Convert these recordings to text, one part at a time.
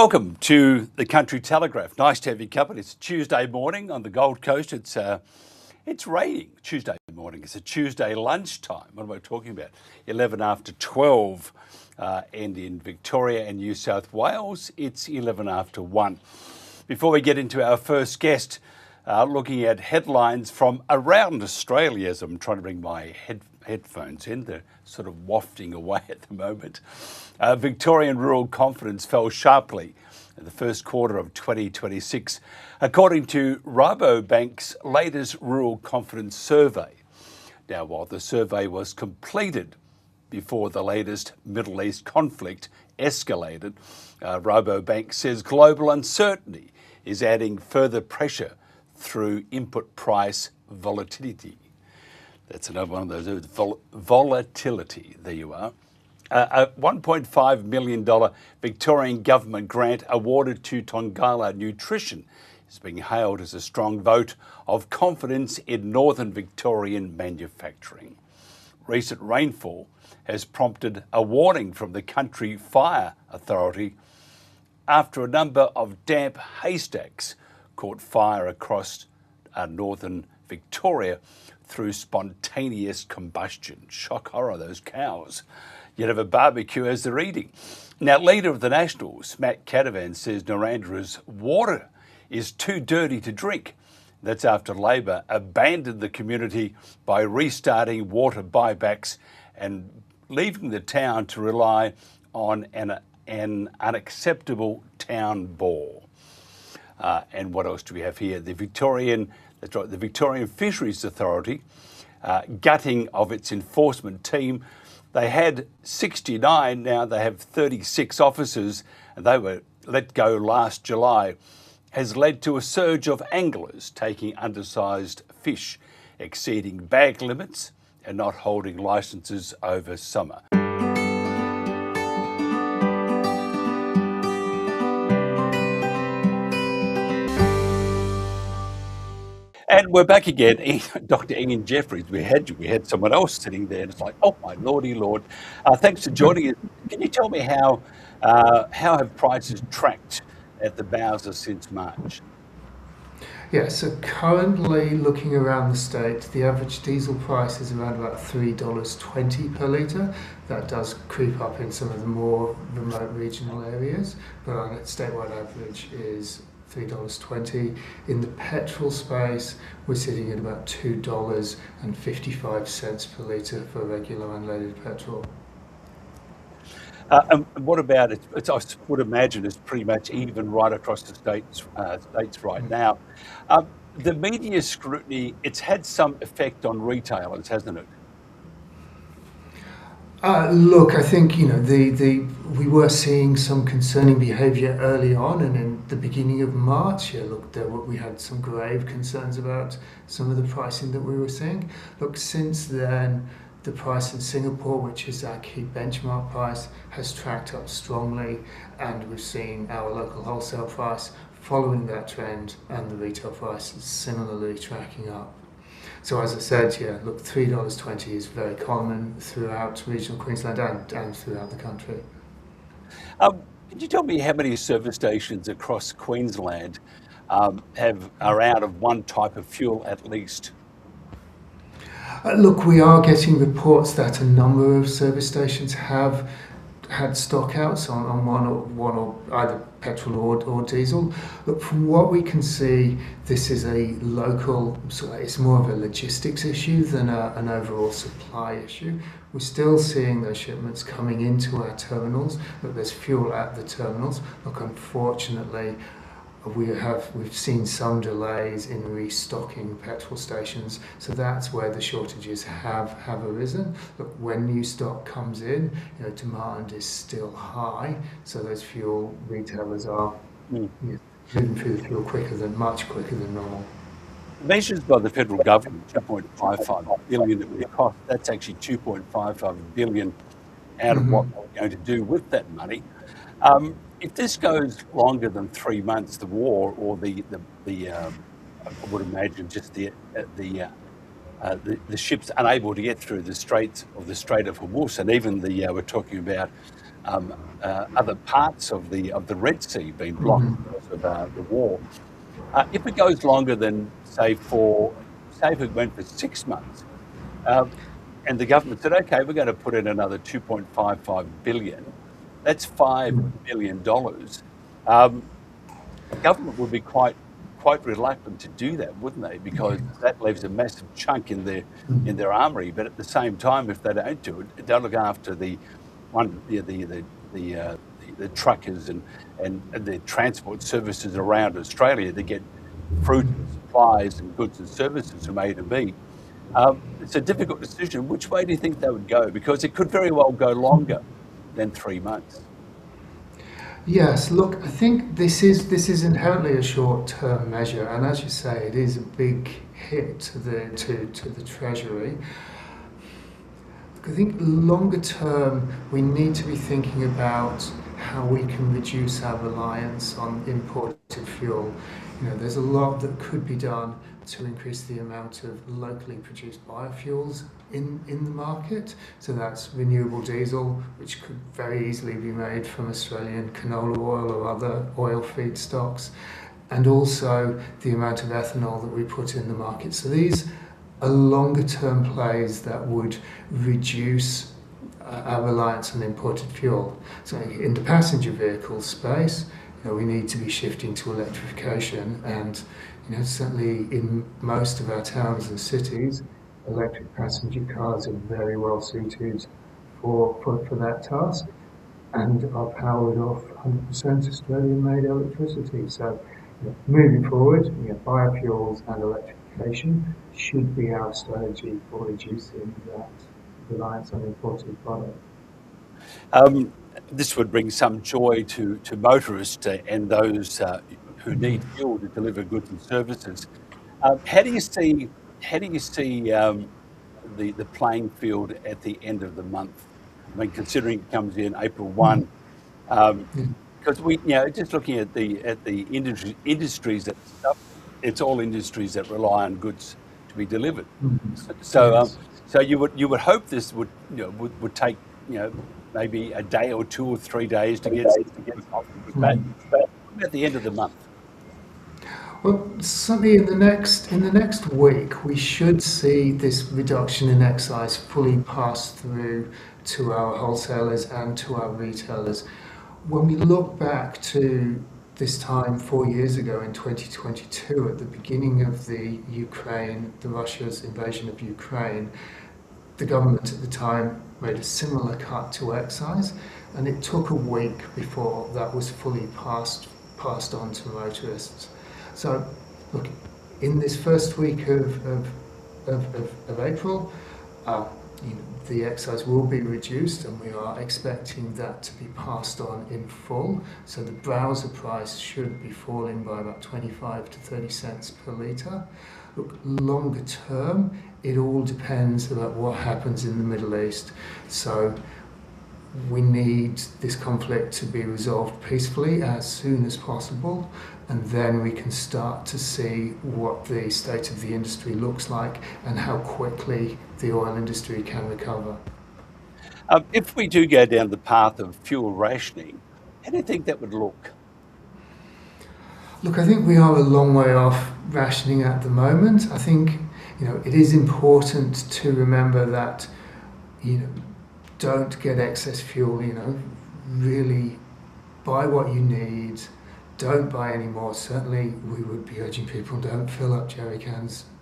Welcome to the Country Telegraph. Nice to have you covered. It's Tuesday morning on the Gold Coast. It's raining Tuesday morning. It's a Tuesday lunchtime. What am I talking about? 11 after 12. And in Victoria and New South Wales, it's 11 after 1. Before we get into our first guest, looking at headlines from around Australia, as I'm trying to bring my headphones in, they're sort of wafting away at the moment. Victorian rural confidence fell sharply in the first quarter of 2026, according to Rabobank's latest rural confidence survey. Now, while the survey was completed before the latest Middle East conflict escalated, Rabobank says global uncertainty is adding further pressure through input price volatility. That's another one of those, volatility. There you are. A $1.5 million Victorian government grant awarded to Tongala Nutrition is being hailed as a strong vote of confidence in northern Victorian manufacturing. Recent rainfall has prompted a warning from the Country Fire Authority after a number of damp haystacks caught fire across northern Victoria through spontaneous combustion. Shock horror, those cows. You'd have a barbecue as they're eating. Now, leader of the Nationals, Matt Canavan, says Narandra's water is too dirty to drink. That's after Labor abandoned the community by restarting water buybacks and leaving the town to rely on an unacceptable town bore. And what else do we have here? The Victorian Fisheries Authority, gutting of its enforcement team. They had 69, now they have 36 officers, and they were let go last July, has led to a surge of anglers taking undersized fish, exceeding bag limits and not holding licences over summer. And we're back again, Dr. Ian Jeffries. We had someone else sitting there, and it's like, oh my lordy lord! Thanks for joining us. Can you tell me how have prices tracked at the Bowser since March? Yeah, so currently looking around the state, the average diesel price is around about $3.20 per litre. That does creep up in some of the more remote regional areas, but on a statewide average is $3.20. In the petrol space, we're sitting at about $2.55 per litre for regular unleaded petrol. And what about it? I would imagine it's pretty much even right across the states right now. The media scrutiny, it's had some effect on retailers, hasn't it? Look, I think we were seeing some concerning behaviour early on, and in the beginning of March. We had some grave concerns about some of the pricing that we were seeing. Look, since then, the price in Singapore, which is our key benchmark price, has tracked up strongly, and we've seen our local wholesale price following that trend, and the retail price is similarly tracking up. So as I said, look, $3.20 is very common throughout regional Queensland and throughout the country. Can you tell me how many service stations across Queensland are out of one type of fuel at least? Look, we are getting reports that a number of service stations have had stockouts on one or either petrol or diesel. Look, from what we can see, this is a local, so it's more of a logistics issue than an overall supply issue. We're still seeing those shipments coming into our terminals, but there's fuel at the terminals. Look, unfortunately, we've seen some delays in restocking petrol stations, so that's where the shortages have arisen. But when new stock comes in, demand is still high, so those fuel retailers are moving through the fuel much quicker than normal. Measures by the federal government, $2.55 billion that would cost. That's actually $2.55 billion out of what we're going to do with that money. If this goes longer than 3 months, the war or the I would imagine just the ships unable to get through the Strait of Hormuz, and even we're talking about other parts of the Red Sea being blocked because of the war. If it goes longer than say if it went for 6 months, and the government said, okay, we're going to put in another 2.55 billion. That's $5 billion. The government would be quite reluctant to do that, wouldn't they? Because that leaves a massive chunk in their armory. But at the same time, if they don't do it, they'll look after the truckers and the transport services around Australia to get fruit and supplies and goods and services from A to B. It's a difficult decision. Which way do you think they would go? Because it could very well go longer than 3 months. Yes, look, I think this is inherently a short-term measure, and as you say, it is a big hit to the Treasury. I think longer term, we need to be thinking about how we can reduce our reliance on imported fuel. There's a lot that could be done to increase the amount of locally produced biofuels in the market. So that's renewable diesel, which could very easily be made from Australian canola oil or other oil feedstocks, and also the amount of ethanol that we put in the market. So these are longer term plays that would reduce our reliance on imported fuel. So in the passenger vehicle space, we need to be shifting to electrification, and certainly in most of our towns and cities, electric passenger cars are very well suited for that task and are powered off 100% Australian-made electricity. So moving forward, biofuels and electrification should be our strategy for reducing that reliance on imported product. This would bring some joy to motorists and those who need fuel to deliver goods and services. How do you see the playing field at the end of the month? I mean, considering it comes in April 1, because we, just looking at the industries that it's all industries that rely on goods to be delivered. So you would hope this would take maybe a day or 2 or 3 days to get off. But at the end of the month. Well, certainly in the next week, we should see this reduction in excise fully pass through to our wholesalers and to our retailers. When we look back to this time 4 years ago in 2022, at the beginning of Russia's invasion of Ukraine, the government at the time made a similar cut to excise, and it took a week before that was fully passed on to motorists. So, look, in this first week of April, the excise will be reduced, and we are expecting that to be passed on in full. So the browser price should be falling by about 25 to 30 cents per litre. Look, longer term, it all depends about what happens in the Middle East. So we need this conflict to be resolved peacefully as soon as possible, and then we can start to see what the state of the industry looks like and how quickly the oil industry can recover. If we do go down the path of fuel rationing, how do you think that would look? Look, I think we are a long way off rationing at the moment. I think it is important to remember that don't get excess fuel. Really buy what you need. Don't buy any more. Certainly, we would be urging people, don't fill up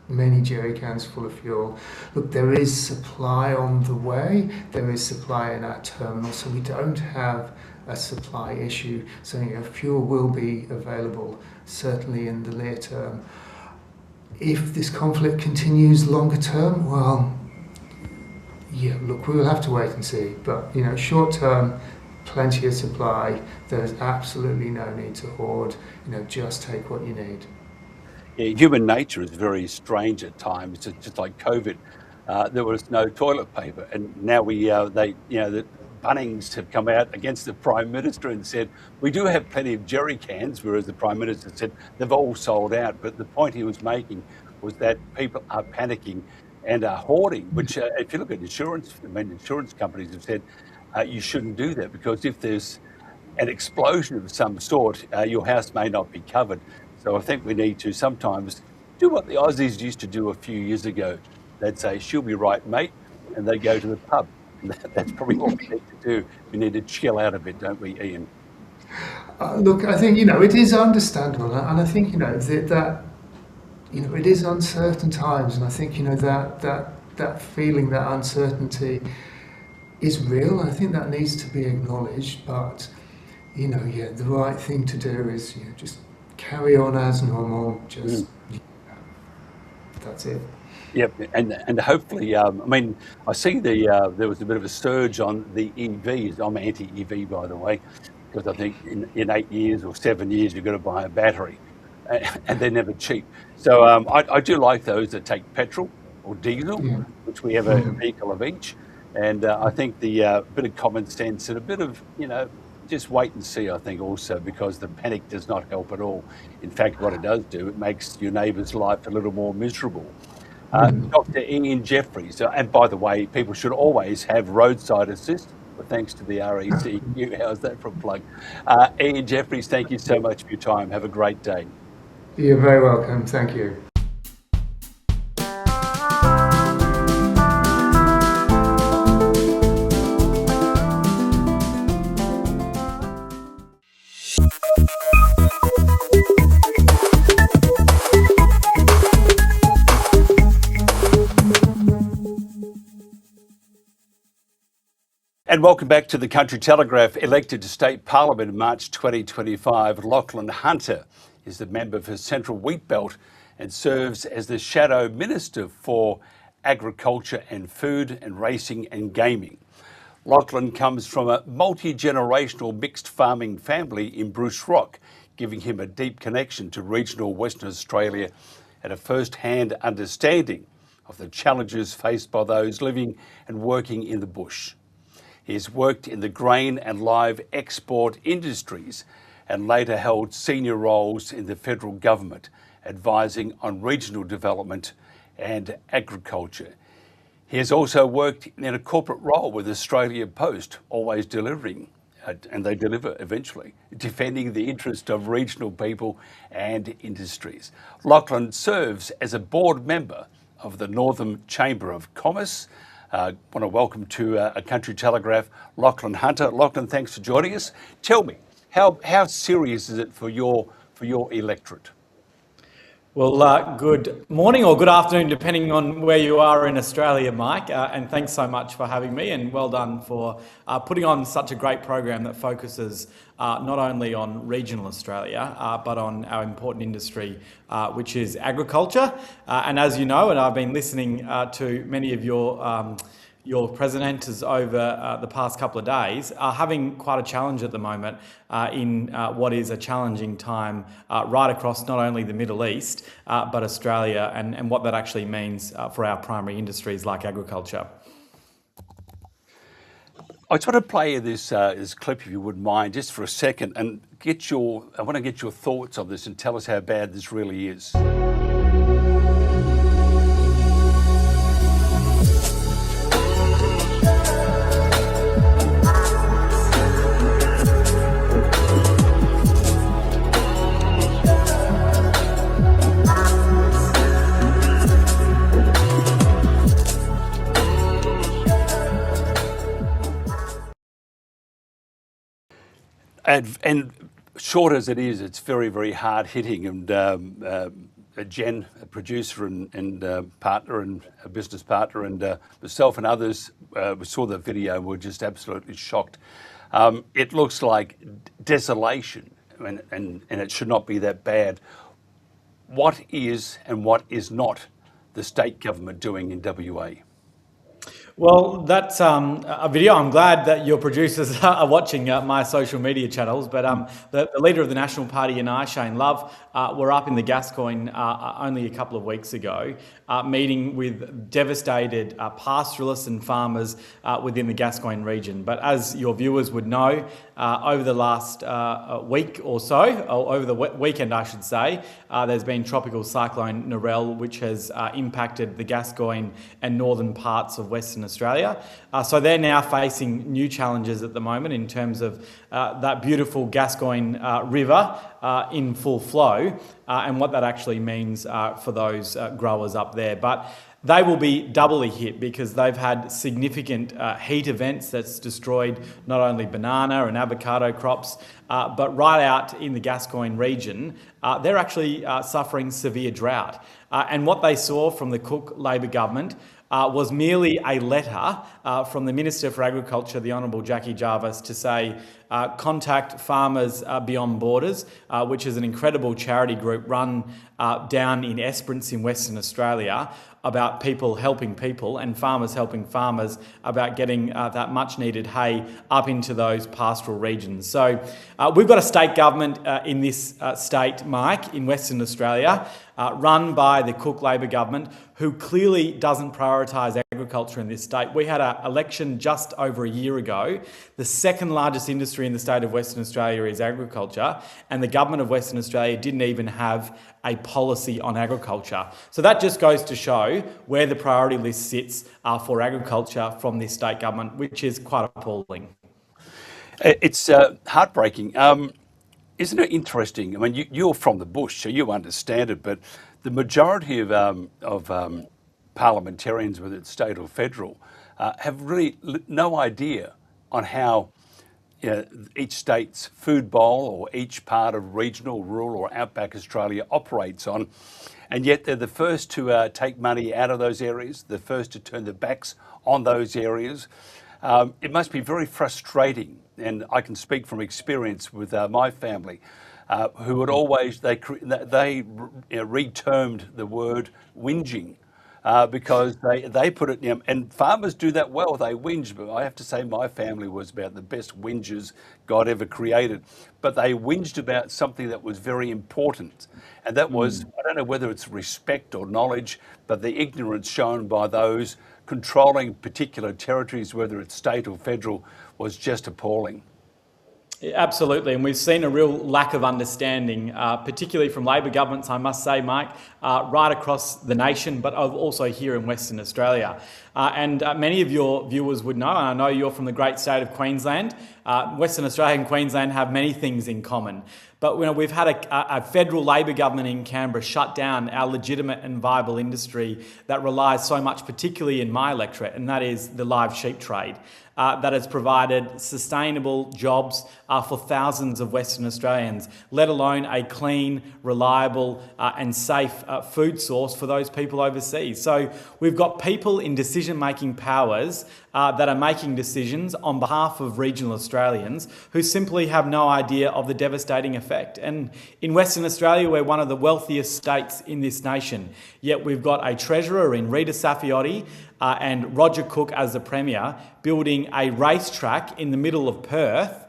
many jerry cans full of fuel. Look, there is supply on the way. There is supply in our terminal, so we don't have a supply issue. So fuel will be available, certainly in the near term. If this conflict continues longer term, well, look, we will have to wait and see. But short term, plenty of supply. There's absolutely no need to hoard. Just take what you need. Yeah, human nature is very strange at times. It's just like COVID. There was no toilet paper, and now the Bunnings have come out against the Prime Minister and said, we do have plenty of jerry cans, whereas the Prime Minister said they've all sold out. But the point he was making was that people are panicking and are hoarding, which if you look at insurance companies have said you shouldn't do that, because if there's an explosion of some sort, your house may not be covered. So I think we need to sometimes do what the Aussies used to do a few years ago. They'd say, "She'll be right, mate," and they go to the pub. And that's probably what we need to do. We need to chill out a bit, don't we, Ian? Look, I think, it is understandable, and I think, that it is uncertain times, and I think, that feeling, that uncertainty is real. I think that needs to be acknowledged, but, the right thing to do is, just carry on as normal, just, that's it. Yep, and hopefully, I see there was a bit of a surge on the EVs. I'm anti-EV, by the way, because I think in 8 years or 7 years you've got to buy a battery, and they're never cheap. So I do like those that take petrol or diesel, which we have a vehicle of each, and I think the bit of common sense and a bit of just wait and see, I think, also, because the panic does not help at all. In fact, what it does do, it makes your neighbour's life a little more miserable. Dr. Ian Jeffries, and by the way, people should always have roadside assist, but thanks to the RACQ. How's that for a plug? Ian Jeffries, thank you so much for your time. Have a great day. You're very welcome. Thank you. And welcome back to the Country Telegraph. Elected to State Parliament in March 2025, Lachlan Hunter is the member for Central Wheatbelt and serves as the Shadow Minister for Agriculture and Food and Racing and Gaming. Lachlan comes from a multi-generational mixed farming family in Bruce Rock, giving him a deep connection to regional Western Australia and a first-hand understanding of the challenges faced by those living and working in the bush. He has worked in the grain and live export industries and later held senior roles in the federal government, advising on regional development and agriculture. He has also worked in a corporate role with Australia Post, always delivering, and they deliver eventually, defending the interest of regional people and industries. Lachlan serves as a board member of the Northam Chamber of Commerce. I want to welcome to a Country Telegraph, Lachlan Hunter. Lachlan, thanks for joining us. Tell me, how serious is it for your electorate? Well, good morning or good afternoon, depending on where you are in Australia, Mike. And thanks so much for having me, and well done for putting on such a great program that focuses not only on regional Australia, but on our important industry, which is agriculture. And as you know, and I've been listening to many of your presenters over the past couple of days, are having quite a challenge at the moment in what is a challenging time right across not only the Middle East, but Australia, and what that actually means for our primary industries like agriculture. I just want to play this clip, if you wouldn't mind, just for a second, and I want to get your thoughts on this and tell us how bad this really is. And short as it is, it's very, very hard hitting. And Jen, a producer and partner and a business partner, and myself and others, we saw the video and were just absolutely shocked. It looks like desolation, and it should not be that bad. What is and what is not the state government doing in WA? Well, that's a video. I'm glad that your producers are watching my social media channels. But the leader of the National Party and I, Shane Love, were up in the Gascoyne only a couple of weeks ago, meeting with devastated pastoralists and farmers within the Gascoyne region. But as your viewers would know, over the last week or so, or over the weekend I should say, there's been Tropical Cyclone Narelle, which has impacted the Gascoyne and northern parts of Western Australia. So they're now facing new challenges at the moment in terms of that beautiful Gascoyne river in full flow and what that actually means for those growers up there. But they will be doubly hit because they've had significant heat events that's destroyed not only banana and avocado crops, but right out in the Gascoyne region, they're actually suffering severe drought. And what they saw from the Cook Labor government was merely a letter from the Minister for Agriculture, the Honourable Jackie Jarvis, to say, contact Farmers Beyond Borders, which is an incredible charity group run down in Esperance in Western Australia, about people helping people and farmers helping farmers about getting that much needed hay up into those pastoral regions. So we've got a state government in this state, Mike, in Western Australia, run by the Cook Labor government, who clearly doesn't prioritise agriculture in this state. We had an election just over a year ago. The second largest industry in the state of Western Australia is agriculture, and the government of Western Australia didn't even have a policy on agriculture. So that just goes to show where the priority list sits for agriculture from this state government, which is quite appalling. It's heartbreaking. Isn't it interesting? I mean, you're from the bush, so you understand it, but the majority of parliamentarians, whether it's state or federal, have really no idea on how each state's food bowl or each part of regional, rural or outback Australia operates on. And yet they're the first to take money out of those areas, the first to turn their backs on those areas. It must be very frustrating, and I can speak from experience with my family, who would always, they retermed the word whinging. Because they put it, and farmers do that well, they whinge, but I have to say my family was about the best whingers God ever created. But they whinged about something that was very important, and that was, I don't know whether it's respect or knowledge, but the ignorance shown by those controlling particular territories, whether it's state or federal, was just appalling. Absolutely, and we've seen a real lack of understanding, particularly from Labor governments, I must say, Mike, right across the nation, but also here in Western Australia. And many of your viewers would know, and I know you're from the great state of Queensland. Western Australia and Queensland have many things in common. But we've had a federal Labor government in Canberra shut down our legitimate and viable industry that relies so much, particularly in my electorate, and that is the live sheep trade. That has provided sustainable jobs for thousands of Western Australians, let alone a clean, reliable and safe food source for those people overseas. So we've got people in decision-making powers that are making decisions on behalf of regional Australians who simply have no idea of the devastating effect. And in Western Australia, we're one of the wealthiest states in this nation, yet we've got a treasurer in Rita Saffioti and Roger Cook as the Premier building a racetrack in the middle of Perth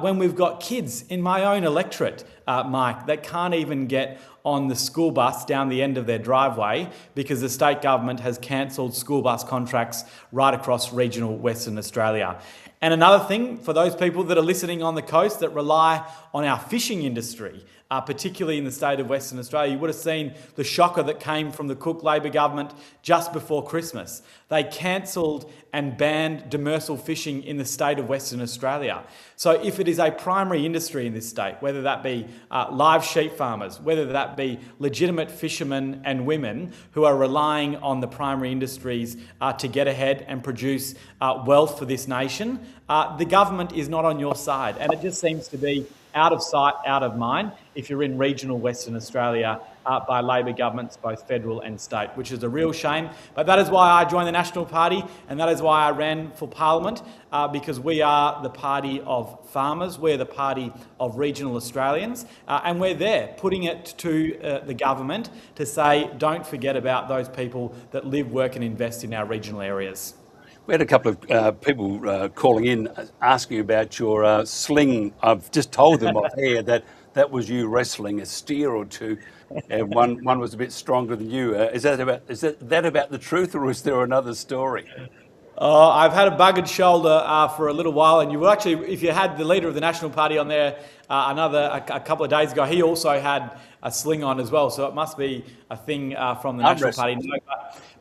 when we've got kids in my own electorate, Mike, that can't even get on the school bus down the end of their driveway because the state government has cancelled school bus contracts right across regional Western Australia. And another thing, for those people that are listening on the coast that rely on our fishing industry, particularly in the state of Western Australia, you would have seen the shocker that came from the Cook Labor government just before Christmas. They cancelled and banned demersal fishing in the state of Western Australia. So if it is a primary industry in this state, whether that be live sheep farmers, whether that be legitimate fishermen and women who are relying on the primary industries to get ahead and produce wealth for this nation, the government is not on your side. And it just seems to be out of sight, out of mind, if you're in regional Western Australia by Labor governments, both federal and state, which is a real shame. But that is why I joined the National Party, and that is why I ran for Parliament, because we are the party of farmers, we're the party of regional Australians, and we're there putting it to the government to say, don't forget about those people that live, work and invest in our regional areas. We had a couple of people calling in asking about your sling. I've just told them off air that was you wrestling a steer or two, and one was a bit stronger than you. Is that about the truth, or is there another story? I've had a buggered shoulder for a little while, and you will actually, if you had the leader of the National Party on there a couple of days ago, he also had a sling on as well. So it must be a thing from the National Party. No,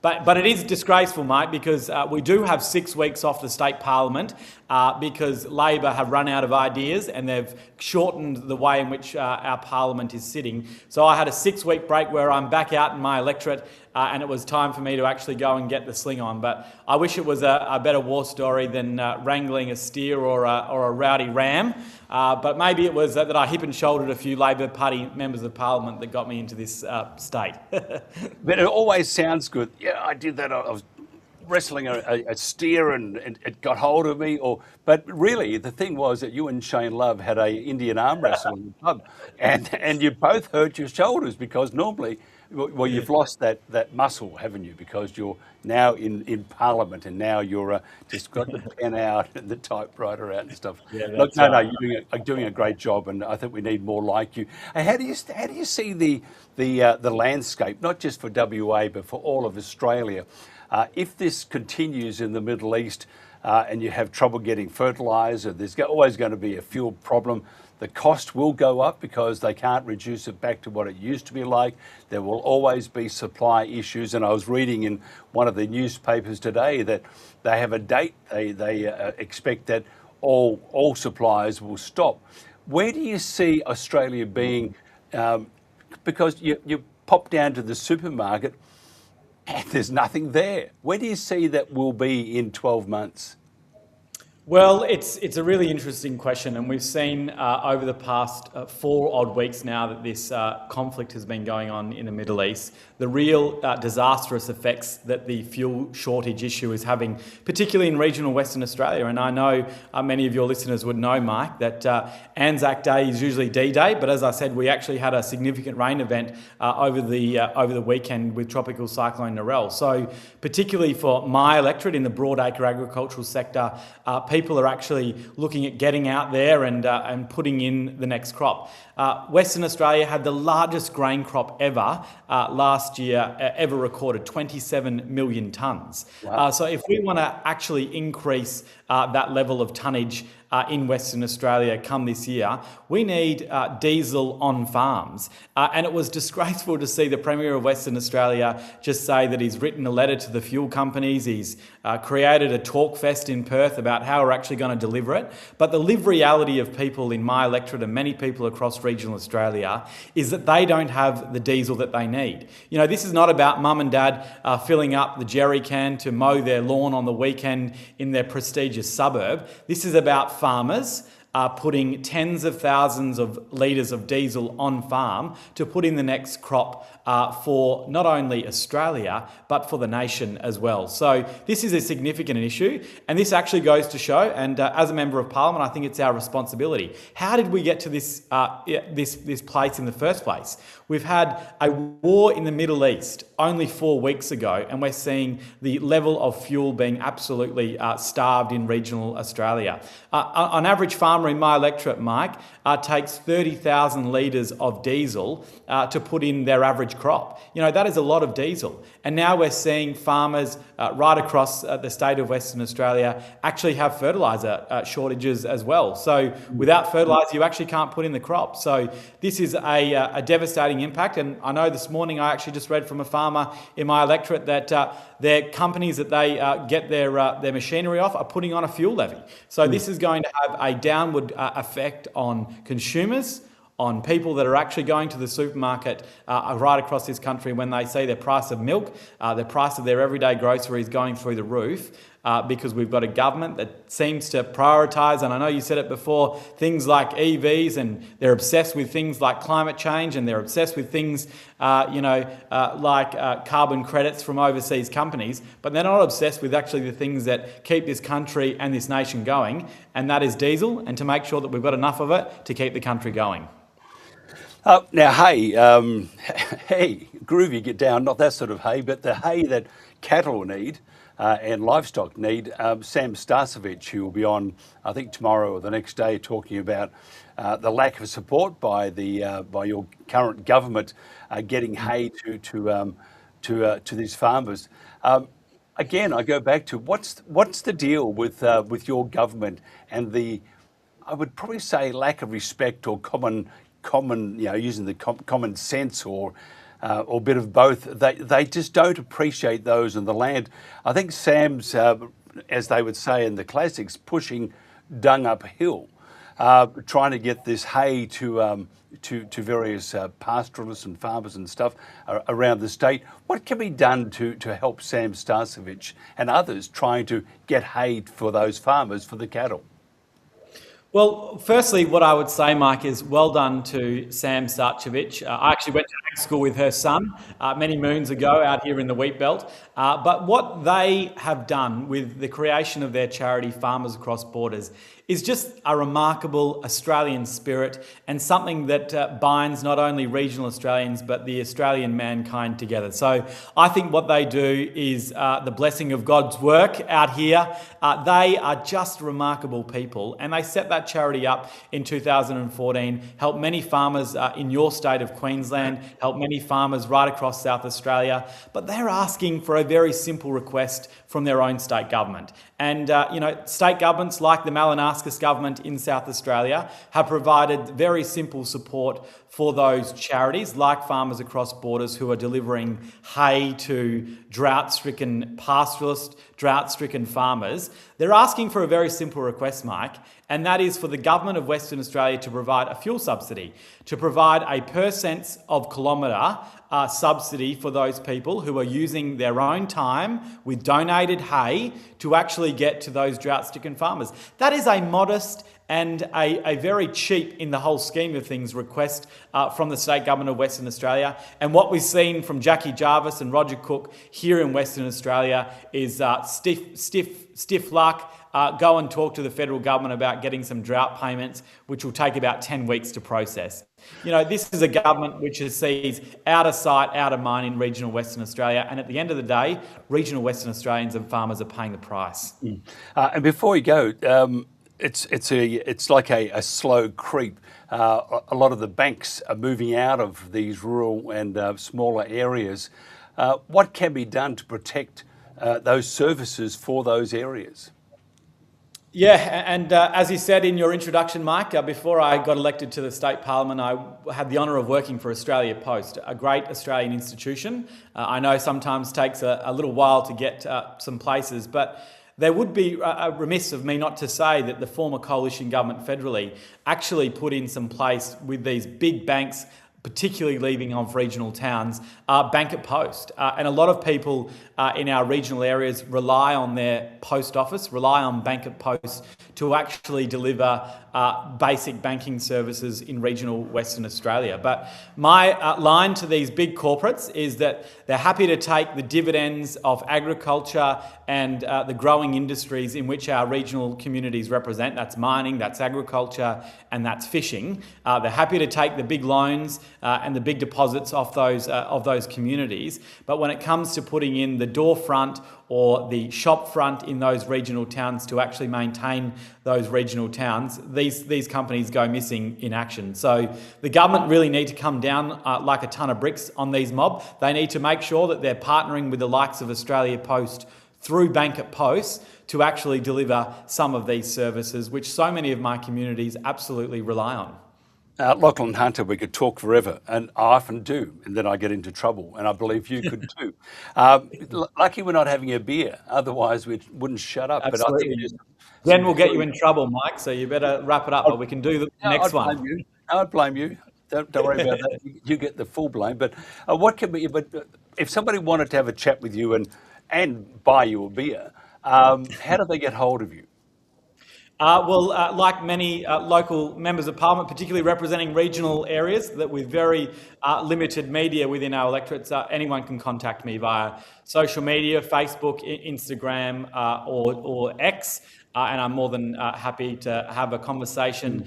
but it is disgraceful, mate, because we do have 6 weeks off the state parliament because Labor have run out of ideas and they've shortened the way in which our parliament is sitting. So I had a 6-week break where I'm back out in my electorate and it was time for me to actually go and get the sling on. But I wish it was a better war story than wrangling a steer or a rowdy ram. But maybe it was that I hip and shouldered a few Labor Party members of Parliament that got me into this state. But it always sounds good. Yeah, I did that. I was wrestling a steer and it got hold of me. But really, the thing was that you and Shane Love had a Indian arm wrestle in the pub, and you both hurt your shoulders because normally, well, you've lost that muscle, haven't you? Because you're now in Parliament and now you're just got the pen out and the typewriter out and stuff. Yeah, Look, no, you're doing a great job, and I think we need more like you. And how do you see the landscape, not just for WA but for all of Australia? If this continues in the Middle East and you have trouble getting fertiliser, there's always going to be a fuel problem. The cost will go up because they can't reduce it back to what it used to be like. There will always be supply issues. And I was reading in one of the newspapers today that they have a date. They expect that all suppliers will stop. Where do you see Australia being? Because you pop down to the supermarket and there's nothing there. Where do you see that will be in 12 months? Well, it's a really interesting question, and we've seen over the past 4 odd weeks now that this conflict has been going on in the Middle East, the real disastrous effects that the fuel shortage issue is having, particularly in regional Western Australia. And I know many of your listeners would know, Mike, that Anzac Day is usually D-Day, but as I said, we actually had a significant rain event over the weekend with Tropical Cyclone Narelle. So particularly for my electorate in the broadacre agricultural sector, people are actually looking at getting out there and putting in the next crop. Western Australia had the largest grain crop ever last year, ever recorded, 27 million tonnes. Wow. So if we want to actually increase that level of tonnage in Western Australia come this year, we need diesel on farms. And it was disgraceful to see the Premier of Western Australia just say that he's written a letter to the fuel companies, he's created a talk fest in Perth about how we're actually going to deliver it. But the live reality of people in my electorate and many people across regional Australia is that they don't have the diesel that they need. You know, this is not about mum and dad filling up the jerry can to mow their lawn on the weekend in their prestigious suburb. This is about farmers putting tens of thousands of litres of diesel on farm to put in the next crop for not only Australia, but for the nation as well. So this is a significant issue, and this actually goes to show, and as a Member of Parliament, I think it's our responsibility. How did we get to this place in the first place? We've had a war in the Middle East only 4 weeks ago, and we're seeing the level of fuel being absolutely starved in regional Australia. On average, farmer in my electorate, Mike, takes 30,000 litres of diesel to put in their average crop. You know, that is a lot of diesel. And now we're seeing farmers right across the state of Western Australia actually have fertiliser shortages as well. So without fertiliser, you actually can't put in the crop. So this is a devastating impact. And I know this morning I actually just read from a farmer in my electorate that their companies that they get their machinery off are putting on a fuel levy. So this is going to have a downward effect on consumers, on people that are actually going to the supermarket right across this country when they see their price of milk, the price of their everyday groceries going through the roof, because we've got a government that seems to prioritise, and I know you said it before, things like EVs, and they're obsessed with things like climate change, and they're obsessed with things, like carbon credits from overseas companies, but they're not obsessed with actually the things that keep this country and this nation going, and that is diesel, and to make sure that we've got enough of it to keep the country going. Now, hay, groovy, get down, not that sort of hay, but the hay that cattle need and livestock need. Sam Starcevich, who will be on, I think, tomorrow or the next day, talking about the lack of support by your current government getting hay to these farmers. again, I go back to what's the deal with your government and the, I would probably say, lack of respect or common, using the common sense or bit of both. They just don't appreciate those in the land. I think Sam's, as they would say in the classics, pushing dung uphill, trying to get this hay to various pastoralists and farmers and stuff around the state. What can be done to help Sam Starcevich and others trying to get hay for those farmers for the cattle? Well, firstly, what I would say, Mike, is well done to Sam Starcevich. I actually went to ag school with her son many moons ago out here in the Wheatbelt. But what they have done with the creation of their charity, Farmers Across Borders, is just a remarkable Australian spirit and something that binds not only regional Australians but the Australian mankind together. So I think what they do is the blessing of God's work out here. They are just remarkable people, and they set that charity up in 2014, helped many farmers in your state of Queensland, helped many farmers right across South Australia, but they're asking for a very simple request from their own state government. And, state governments like the Malinaskus government in South Australia have provided very simple support for those charities like Farmers Across Borders, who are delivering hay to drought-stricken pastoralists, drought-stricken farmers. They're asking for a very simple request, Mike, and that is for the government of Western Australia to provide a fuel subsidy, to provide a per cents of kilometre subsidy for those people who are using their own time with donated hay to actually get to those drought-stricken farmers. That is a modest and a very cheap, in the whole scheme of things, request from the state government of Western Australia. And what we've seen from Jackie Jarvis and Roger Cook here in Western Australia is stiff luck. Go and talk to the federal government about getting some drought payments, which will take about 10 weeks to process. This is a government which sees out of sight, out of mind in regional Western Australia, and at the end of the day, regional Western Australians and farmers are paying the price. And before you go, it's like a slow creep. A lot of the banks are moving out of these rural and smaller areas. What can be done to protect those services for those areas? Yeah, and as you said in your introduction, Mike, before I got elected to the state parliament, I had the honour of working for Australia Post, a great Australian institution. I know sometimes takes a little while to get some places, but there would be remiss of me not to say that the former coalition government federally actually put in some place with these big banks, particularly leaving off regional towns, bank at post. And a lot of people in our regional areas rely on their post office, rely on bank at post to actually deliver basic banking services in regional Western Australia. But my line to these big corporates is that they're happy to take the dividends of agriculture and the growing industries in which our regional communities represent. That's mining, that's agriculture, and that's fishing. They're happy to take the big loans and the big deposits off those communities. But when it comes to putting in the door front or the shop front in those regional towns to actually maintain those regional towns, these companies go missing in action. So the government really need to come down like a ton of bricks on these mob. They need to make sure that they're partnering with the likes of Australia Post through Bank at Post to actually deliver some of these services, which so many of my communities absolutely rely on. Lachlan Hunter, we could talk forever, and I often do, and then I get into trouble, and I believe you could too. Lucky we're not having a beer, otherwise we wouldn't shut up. Absolutely. But I think then we'll get you in trouble, Mike, so you better wrap it up, but we can do the next one. I'd blame you. Don't worry about that. You get the full blame. But what can be? But if somebody wanted to have a chat with you and buy you a beer, how do they get hold of you? Like many local members of parliament, particularly representing regional areas that with very limited media within our electorates, anyone can contact me via social media, Facebook, Instagram, or X. And I'm more than happy to have a conversation.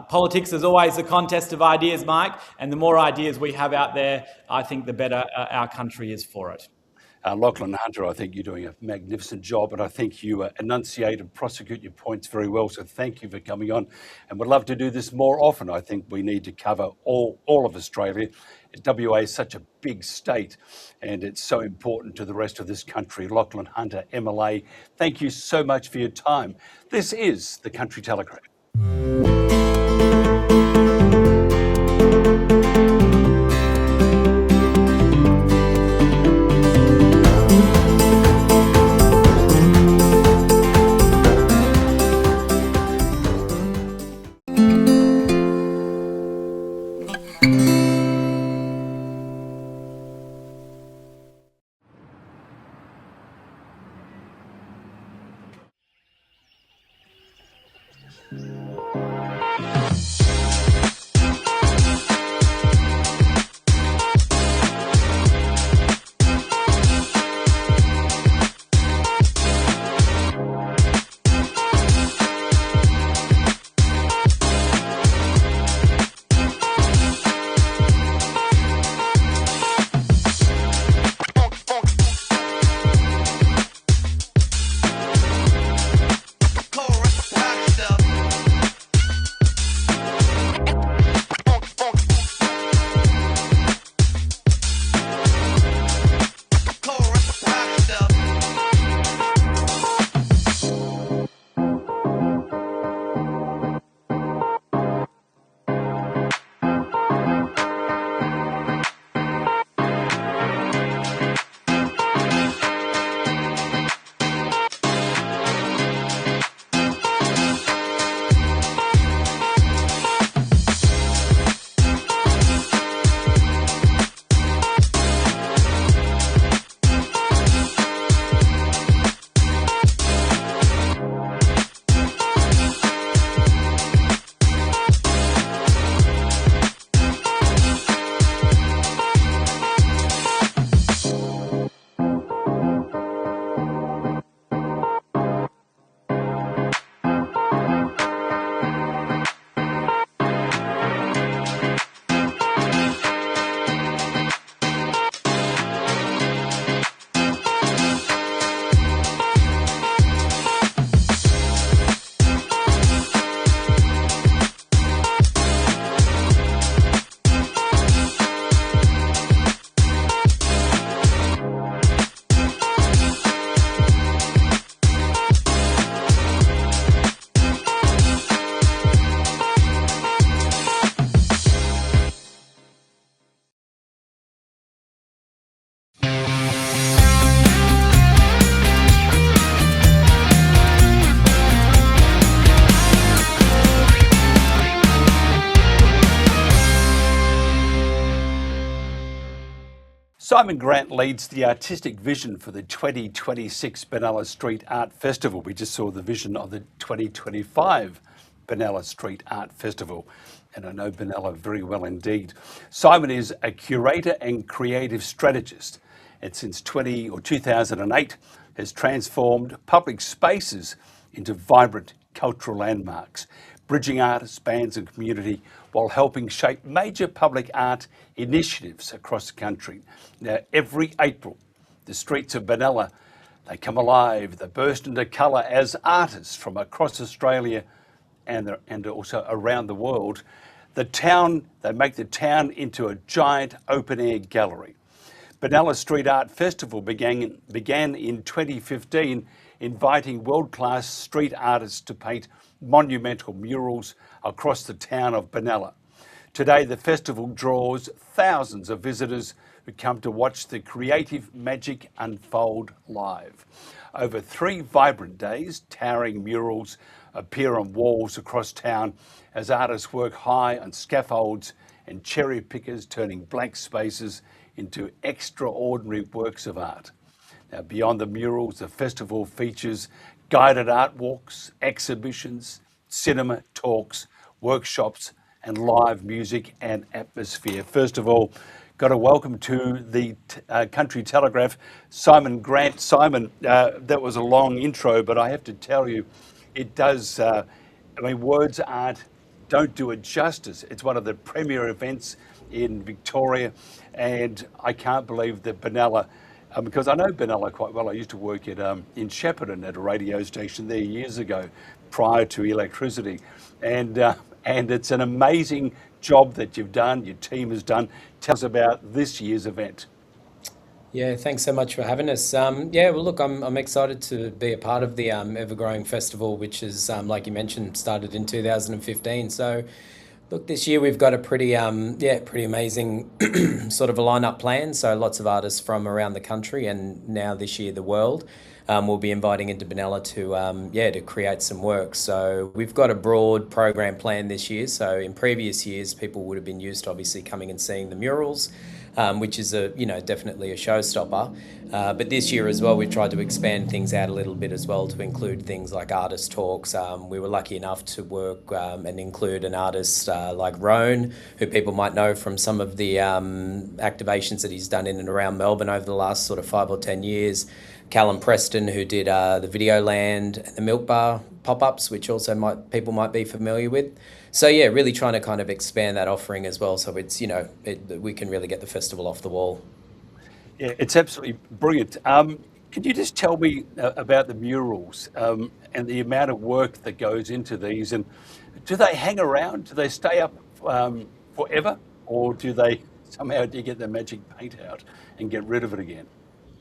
Politics is always a contest of ideas, Mike, and the more ideas we have out there, I think the better our country is for it. Lachlan Hunter, I think you're doing a magnificent job, and I think you enunciate and prosecute your points very well. So thank you for coming on, and we'd love to do this more often. I think we need to cover all of Australia. WA is such a big state, and it's so important to the rest of this country. Lachlan Hunter, MLA, thank you so much for your time. This is the Country Telegraph. Simon Grant leads the artistic vision for the 2026 Benalla Street Art Festival. We just saw the vision of the 2025 Benalla Street Art Festival, and I know Benalla very well indeed. Simon is a curator and creative strategist, and since 2008 has transformed public spaces into vibrant cultural landmarks, bridging artists, bands and community while helping shape major public art initiatives across the country. Now, every April, the streets of Benalla, they come alive, they burst into colour as artists from across Australia and also around the world. They make the town into a giant open-air gallery. Benalla Street Art Festival began in 2015, inviting world-class street artists to paint monumental murals across the town of Benalla. Today, the festival draws thousands of visitors who come to watch the creative magic unfold live. Over 3 vibrant days, towering murals appear on walls across town as artists work high on scaffolds and cherry pickers, turning blank spaces into extraordinary works of art. Now, beyond the murals, the festival features guided art walks, exhibitions, cinema, talks, workshops, and live music and atmosphere. First of all, got to welcome to the Country Telegraph, Simon Grant. Simon, that was a long intro, but I have to tell you, it does, words don't do it justice. It's one of the premier events in Victoria, and I can't believe that Benalla Because I know Benalla quite well. I used to work in Shepparton at a radio station there years ago, prior to electricity, and it's an amazing job that you've done. Your team has done. Tell us about this year's event. Yeah, thanks so much for having us. Yeah, well, look, I'm excited to be a part of the ever-growing festival, which is, like you mentioned, started in 2015. So, look, this year we've got a pretty amazing sort of a lineup plan. So, lots of artists from around the country, and now this year the world. We'll be inviting into Benalla to create some work. So we've got a broad program plan this year. So in previous years, people would have been used to obviously coming and seeing the murals, which is definitely a showstopper. But this year as well, we've tried to expand things out a little bit as well to include things like artist talks. We were lucky enough to work and include an artist like Roan, who people might know from some of the activations that he's done in and around Melbourne over the last sort of 5 or 10 years. Callum Preston, who did the Videoland and the Milk Bar pop-ups, which also people might be familiar with. So yeah, really trying to kind of expand that offering as well, so it's we can really get the festival off the wall. Yeah, it's absolutely brilliant. Can you just tell me about the murals and the amount of work that goes into these, and do they hang around? Do they stay up forever, or do you get the magic paint out and get rid of it again?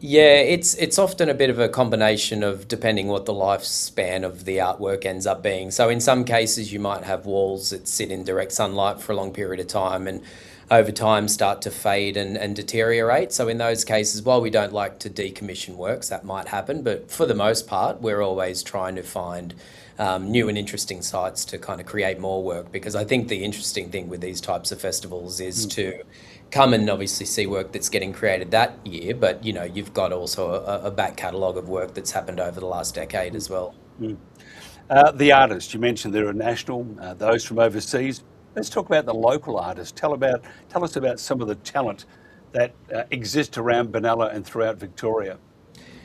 Yeah, it's often a bit of a combination of depending what the lifespan of the artwork ends up being. So in some cases you might have walls that sit in direct sunlight for a long period of time and over time start to fade and deteriorate. So in those cases, while we don't like to decommission works, that might happen, but for the most part, we're always trying to find new and interesting sites to kind of create more work, because I think the interesting thing with these types of festivals is to come and obviously see work that's getting created that year, but you've got also a back catalogue of work that's happened over the last decade as well. The artists, you mentioned there are national, those from overseas. Let's talk about the local artists. Tell us about some of the talent that exists around Benalla and throughout Victoria.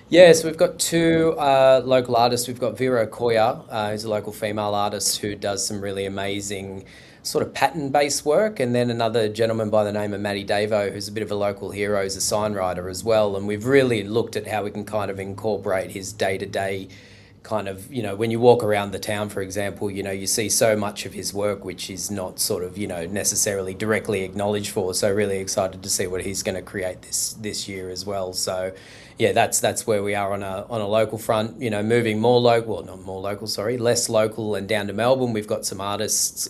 Yeah, so we've got two local artists. We've got Vera Koya, who's a local female artist who does some really amazing sort of pattern-based work, and then another gentleman by the name of Matty Davo, who's a bit of a local hero, is a sign writer as well. And we've really looked at how we can kind of incorporate his day-to-day kind of, when you walk around the town, for example, you see so much of his work which is not sort of, necessarily directly acknowledged for. So really excited to see what he's going to create this year as well. So yeah, that's where we are on a local front, moving less local and down to Melbourne. We've got some artists,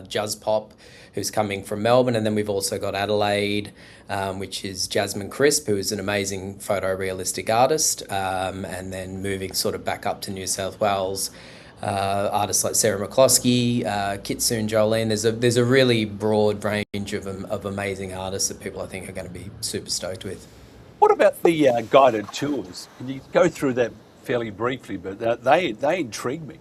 Jazz Pop, who's coming from Melbourne, and then we've also got Adelaide, which is Jasmine Crisp, who is an amazing photorealistic artist, and then moving sort of back up to New South Wales, artists like Sarah McCloskey, Kitsoon Jolene. There's a really broad range of amazing artists that people I think are going to be super stoked with. What about the guided tours? Can you go through that fairly briefly? But they intrigue me.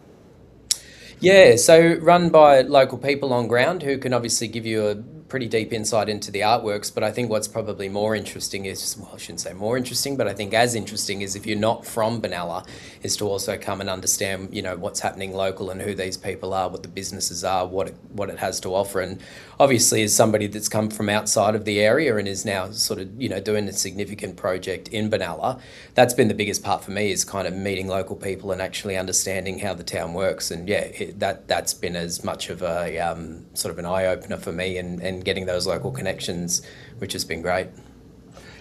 Yeah, so run by local people on ground who can obviously give you a pretty deep insight into the artworks, but I think what's probably more interesting is, well, I shouldn't say more interesting, but I think as interesting is if you're not from Benalla, is to also come and understand, what's happening local and who these people are, what the businesses are, what it has to offer. And obviously as somebody that's come from outside of the area and is now sort of, doing a significant project in Benalla, that's been the biggest part for me, is kind of meeting local people and actually understanding how the town works. And yeah, that's been as much of a sort of an eye-opener for me, and getting those local connections, which has been great.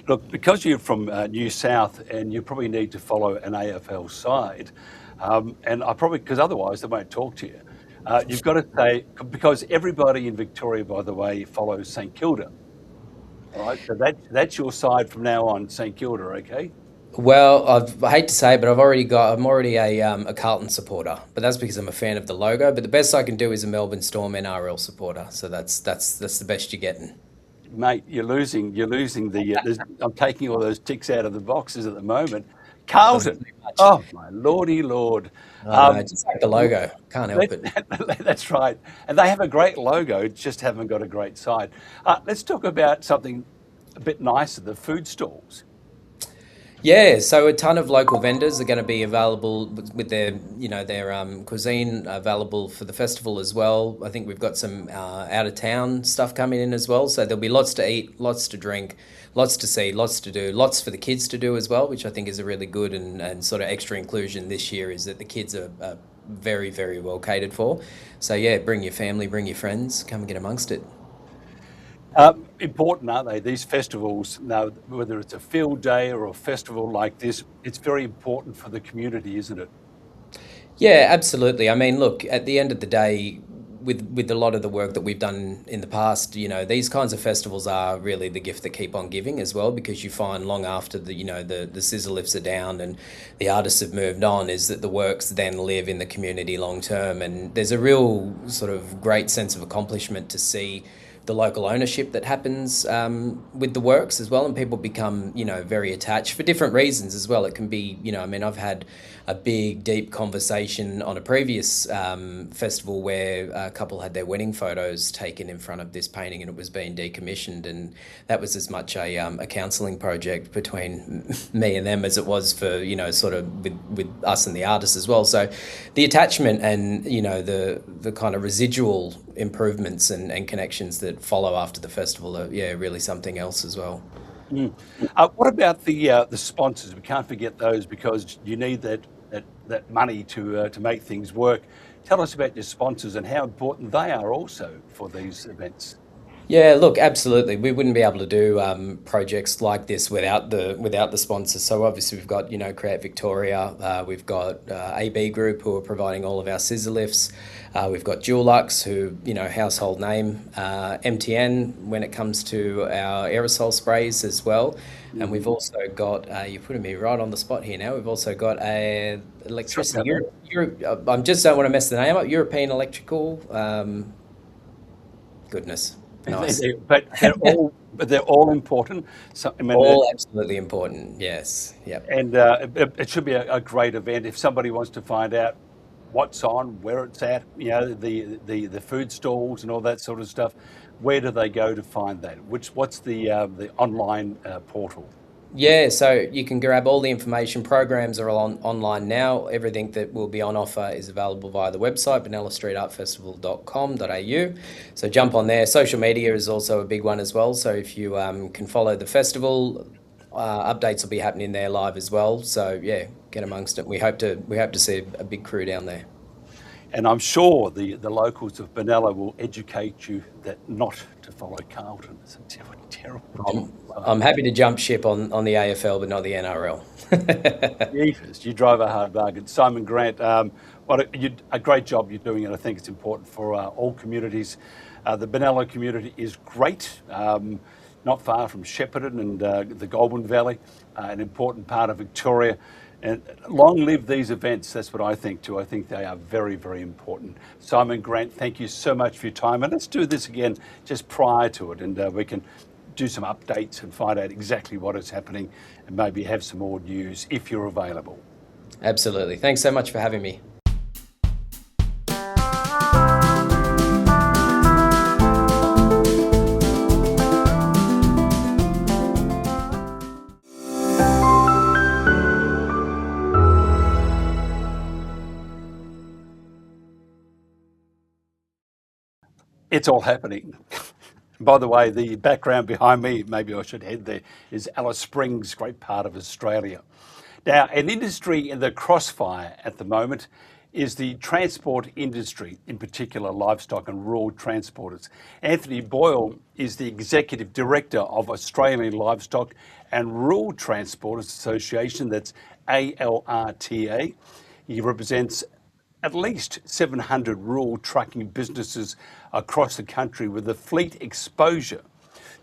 Look, because you're from New South and you probably need to follow an AFL side, and because otherwise they won't talk to you. You've got to say, because everybody in Victoria, by the way, follows St Kilda. All right, so that's your side from now on, St Kilda, okay? Well, I hate to say it, but I'm already a Carlton supporter, but that's because I'm a fan of the logo. But the best I can do is a Melbourne Storm NRL supporter, so that's the best you're getting. Mate, you're losing the. I'm taking all those ticks out of the boxes at the moment. Carlton, oh my lordy lord! Just like the logo, can't help it. That's right, and they have a great logo, just haven't got a great side. Let's talk about something a bit nicer: the food stalls. Yeah, so a ton of local vendors are going to be available with their, their cuisine available for the festival as well. I think we've got some out of town stuff coming in as well. So there'll be lots to eat, lots to drink, lots to see, lots to do, lots for the kids to do as well, which I think is a really good and sort of extra inclusion this year is that the kids are very, very well catered for. So yeah, bring your family, bring your friends, come and get amongst it. Important, aren't they? These festivals, now, whether it's a field day or a festival like this, it's very important for the community, isn't it? Yeah, absolutely. I mean, look, at the end of the day, with a lot of the work that we've done in the past, these kinds of festivals are really the gift that keep on giving as well, because you find long after the scissor lifts are down and the artists have moved on, is that the works then live in the community long term, and there's a real sort of great sense of accomplishment to see the local ownership that happens with the works as well, and people become very attached for different reasons as well. It can be I mean, I've had a big deep conversation on a previous festival where a couple had their wedding photos taken in front of this painting and it was being decommissioned, and that was as much a counselling project between me and them as it was for sort of with us and the artists as well. So the attachment and the kind of residual improvements and connections that follow after the festival are really something else as well. What about the sponsors? We can't forget those, because you need that money to make things work. Tell us about your sponsors and how important they are also for these events. Yeah, look, absolutely. We wouldn't be able to do projects like this without the sponsors. So obviously we've got Create Victoria, we've got AB Group who are providing all of our scissor lifts. We've got Dulux, who household name, MTN when it comes to our aerosol sprays as well. And we've also got you're putting me right on the spot here now. We've also got a electricity. I just don't want to mess the name up. European Electrical. Goodness. Nice. But they're all important. So, I mean, all absolutely important. Yes. Yep. and it should be a great event. If somebody wants to find out what's on, where it's at, the food stalls and all that sort of stuff, where do they go to find that? What's the online portal? Yeah, so you can grab all the information. Programs are all online now. Everything that will be on offer is available via the website, benallastreetartfestival.com.au. So jump on there. Social media is also a big one as well. So if you can follow the festival, updates will be happening there live as well. So yeah, get amongst it. We hope to see a big crew down there. And I'm sure the locals of Benalla will educate you that not to follow Carlton. It's a terrible. I'm happy to jump ship on the AFL, but not the NRL. Jeepers, you drive a hard bargain. Simon Grant, what a great job you're doing, and I think it's important for all communities. The Benalla community is great, not far from Shepparton and the Goulburn Valley, an important part of Victoria. And long live these events. That's what I think too. I think they are very, very important. Simon Grant, thank you so much for your time. And let's do this again just prior to it, and we can do some updates and find out exactly what is happening and maybe have some more news if you're available. Absolutely. Thanks so much for having me. It's all happening. By the way, the background behind me, maybe I should head there, is Alice Springs, great part of Australia. Now, an industry in the crossfire at the moment is the transport industry, in particular livestock and rural transporters. Anthony Boyle is the Executive Director of Australian Livestock and Rural Transporters Association, that's ALRTA. He represents at least 700 rural trucking businesses across the country with a fleet exposure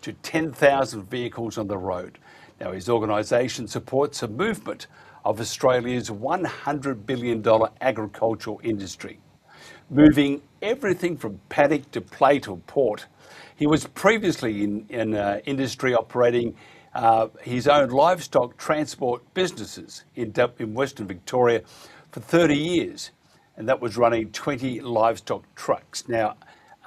to 10,000 vehicles on the road. Now, his organisation supports a movement of Australia's $100 billion agricultural industry, moving everything from paddock to plate or port. He was previously in industry operating his own livestock transport businesses in Western Victoria for 30 years. And that was running 20 livestock trucks. Now,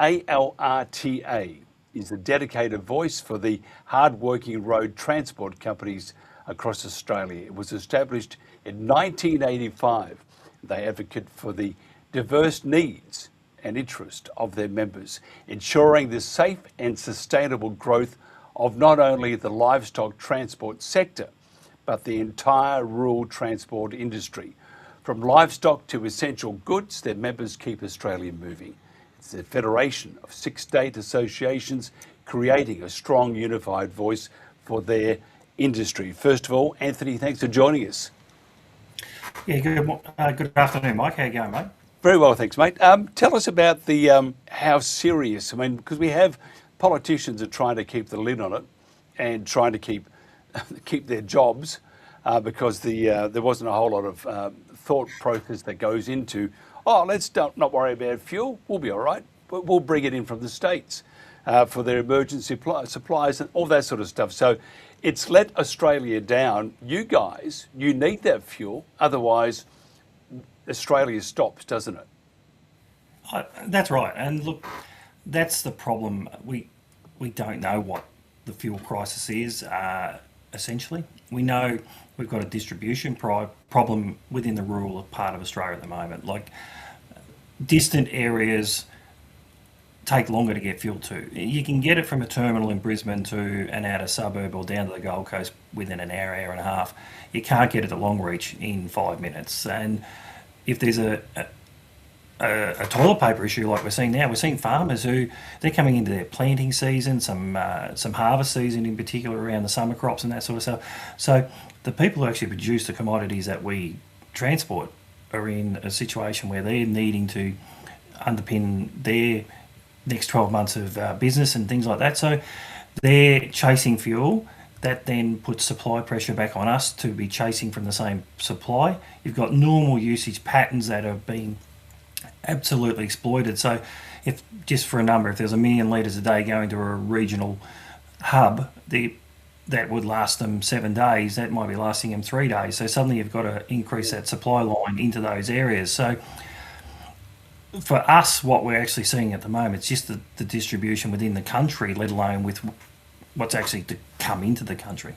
ALRTA is the dedicated voice for the hard-working road transport companies across Australia. It was established in 1985. They advocate for the diverse needs and interest of their members, ensuring the safe and sustainable growth of not only the livestock transport sector, but the entire rural transport industry. From livestock to essential goods, their members keep Australia moving. It's a federation of 6 state associations creating a strong unified voice for their industry. First of all, Anthony, thanks for joining us. Yeah, good afternoon, Mike. How you going, mate? Very well, thanks, mate. Tell us about the how serious. I mean, because we have politicians are trying to keep the lid on it and trying to keep their jobs because there wasn't a whole lot of thought process that goes into. Oh, let's not worry about fuel. We'll be all right. We'll bring it in from the States for their emergency supplies and all that sort of stuff. So it's let Australia down. You guys, you need that fuel. Otherwise, Australia stops, doesn't it? That's right. And look, that's the problem. We don't know what the fuel crisis is, essentially. We know we've got a distribution problem within the rural part of Australia at the moment. Like, distant areas take longer to get fuel to. You can get it from a terminal in Brisbane to an outer suburb or down to the Gold Coast within an hour, hour and a half. You can't get it at Longreach in 5 minutes. And if there's a toilet paper issue like we're seeing now, we're seeing farmers who they're coming into their planting season, some harvest season in particular around the summer crops and that sort of stuff. So the people who actually produce the commodities that we transport are in a situation where they're needing to underpin their next 12 months of business and things like that. So they're chasing fuel. That then puts supply pressure back on us to be chasing from the same supply. You've got normal usage patterns that are being absolutely exploited. So if just for a number, if there's 1 million litres a day going to a regional hub, that would last them 7 days, that might be lasting them 3 days. So suddenly you've got to increase that supply line into those areas. So for us, what we're actually seeing at the moment, it's just the distribution within the country, let alone with what's actually to come into the country.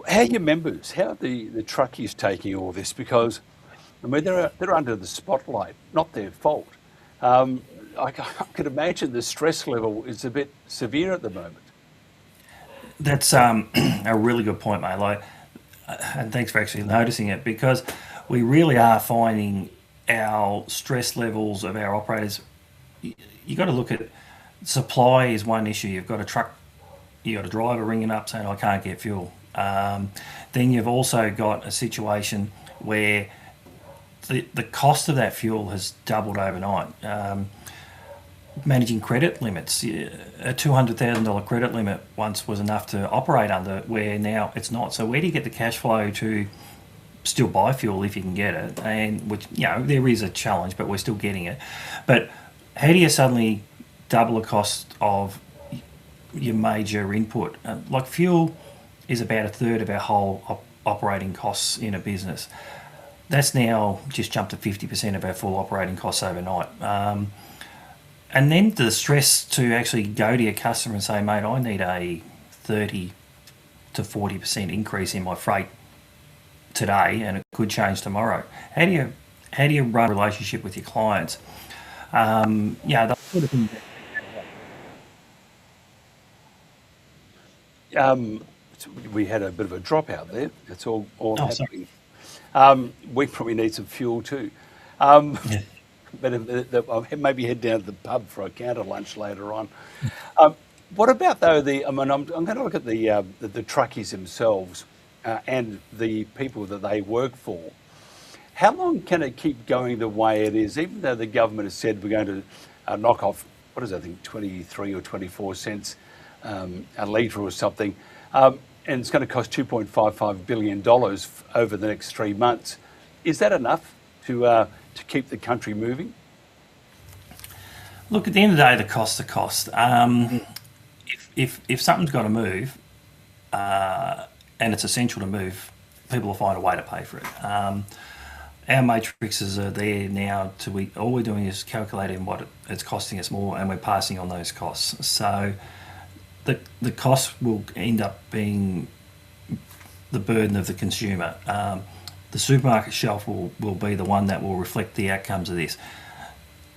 How are your members? How are the truckies taking all this? Because I mean, they're under the spotlight, not their fault. I could imagine the stress level is a bit severe at the moment. That's a really good point, mate. Like, and thanks for actually noticing it, because we really are finding our stress levels of our operators. You got to look at supply is one issue. You've got a driver ringing up saying I can't get fuel. Then you've also got a situation where the cost of that fuel has doubled overnight. Managing credit limits, a $200,000 credit limit once was enough to operate under, where now it's not. So where do you get the cash flow to still buy fuel if you can get it? And which, there is a challenge, but we're still getting it. But how do you suddenly double the cost of your major input? Like fuel is about 1/3 of our whole operating costs in a business. That's now just jumped to 50% of our full operating costs overnight. And then the stress to actually go to your customer and say, mate, I need a 30 to 40% increase in my freight today, and it could change tomorrow. How do you run a relationship with your clients? That sort of thing. We had a bit of a dropout there. It's all happening. We probably need some fuel too. But I'll maybe head down to the pub for a counter lunch later on. What about though I'm going to look at the truckies themselves and the people that they work for. How long can it keep going the way it is, even though the government has said we're going to knock off, 23 or 24 cents a litre or something, and it's going to cost $2.55 billion over the next 3 months. Is that enough to keep the country moving? Look, at the end of the day, the cost's a cost. If something's got to move, and it's essential to move, people will find a way to pay for it. Our matrices are there now. All we're doing is calculating what it's costing us more, and we're passing on those costs. So the cost will end up being the burden of the consumer. The supermarket shelf will be the one that will reflect the outcomes of this.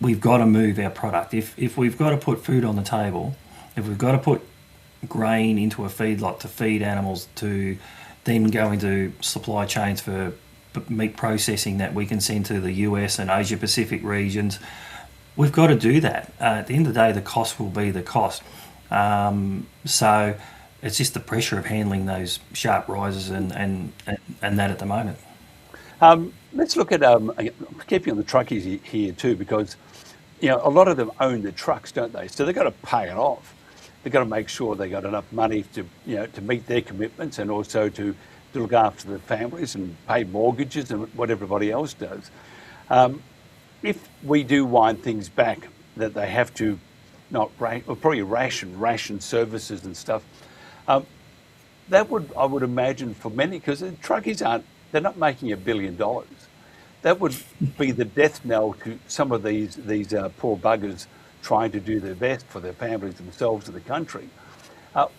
We've got to move our product. If we've got to put food on the table, if we've got to put grain into a feedlot to feed animals to then go into supply chains for meat processing that we can send to the US and Asia Pacific regions, we've got to do that. At the end of the day, the cost will be the cost. So it's just the pressure of handling those sharp rises and that at the moment. Let's look at keeping on the truckies here too, because a lot of them own the trucks, don't they? So they've got to pay it off. They've got to make sure they got enough money to to meet their commitments, and also to look after their families and pay mortgages and what everybody else does. If we do wind things back, that they have to probably ration services and stuff, that I would imagine for many, because the truckies they're not making $1 billion. That would be the death knell to some of these poor buggers trying to do their best for their families, themselves, and the country.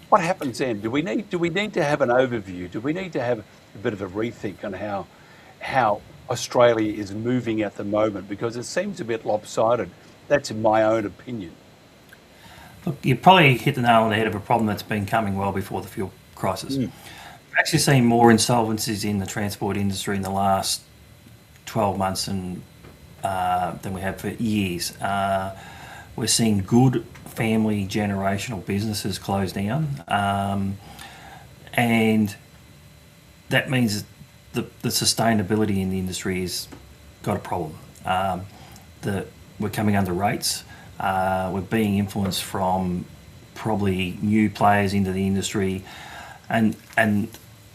What happens then? Do we need to have an overview? Do we need to have a bit of a rethink on how Australia is moving at the moment? Because it seems a bit lopsided. That's in my own opinion. Look, you probably hit the nail on the head of a problem that's been coming well before the fuel crisis. We've actually seen more insolvencies in the transport industry in the last 12 months than we have for years. We're seeing good family generational businesses close down, and that means the sustainability in the industry has got a problem. We're coming under rates. We're being influenced from probably new players into the industry, and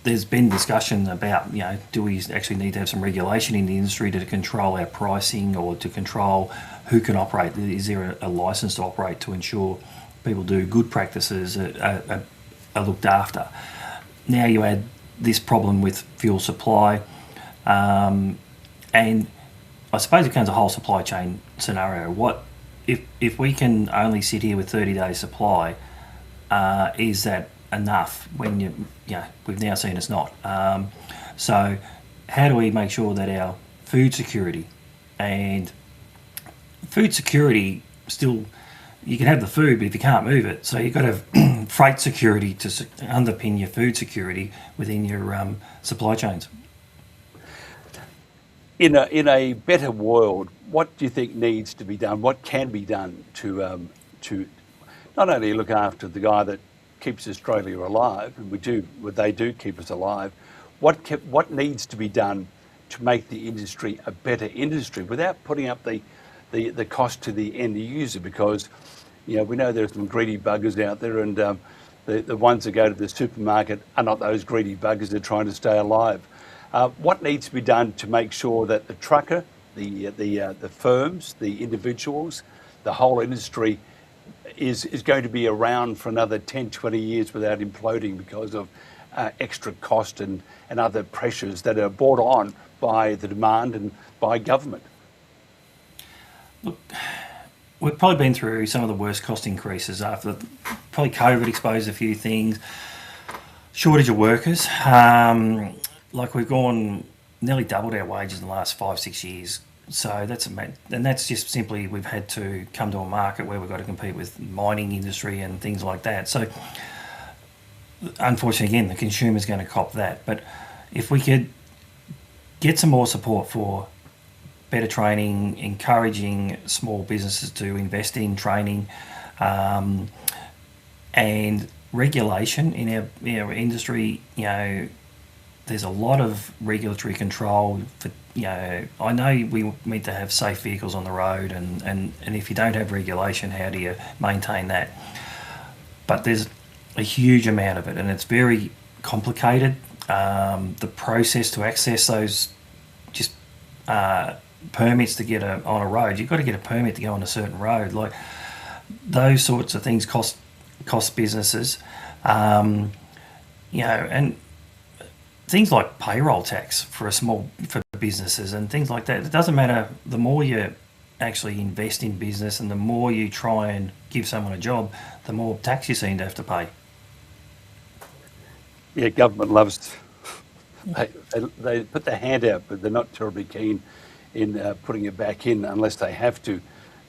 there's been discussion about, do we actually need to have some regulation in the industry to control our pricing, or to control who can operate? Is there a license to operate to ensure people do good practices, are looked after? Now you add this problem with fuel supply, and I suppose it becomes a whole supply chain scenario. What if we can only sit here with 30 days supply? Is that enough when we've now seen it's not. So how do we make sure that our food security still, you can have the food, but if you can't move it, so you've got to have freight security to underpin your food security within your supply chains. In a better world, what do you think needs to be done? What can be done to not only look after the guy that keeps Australia alive, and they do keep us alive. What needs to be done to make the industry a better industry without putting up the cost to the end user? Because we know there's some greedy buggers out there, and the ones that go to the supermarket are not those greedy buggers. They're trying to stay alive. What needs to be done to make sure that the trucker, the firms, the individuals, the whole industry is going to be around for another 10, 20 years without imploding because of extra cost and other pressures that are brought on by the demand and by government? Look, we've probably been through some of the worst cost increases after probably COVID exposed a few things, shortage of workers. We've gone nearly doubled our wages in the last 5-6 years. So that's just simply we've had to come to a market where we've got to compete with mining industry and things like that. So unfortunately, again, the consumer's going to cop that. But if we could get some more support for better training, encouraging small businesses to invest in training, and regulation in our industry, there's a lot of regulatory control for, I know we need to have safe vehicles on the road, and if you don't have regulation, how do you maintain that? But there's a huge amount of it, and it's very complicated. The process to access those permits to get on a road, you've got to get a permit to go on a certain road. Like those sorts of things cost businesses, and things like payroll tax for businesses and things like that. It doesn't matter. The more you actually invest in business and the more you try and give someone a job, the more tax you seem to have to pay. Yeah, government loves, they put their hand out, but they're not terribly keen in putting it back in unless they have to.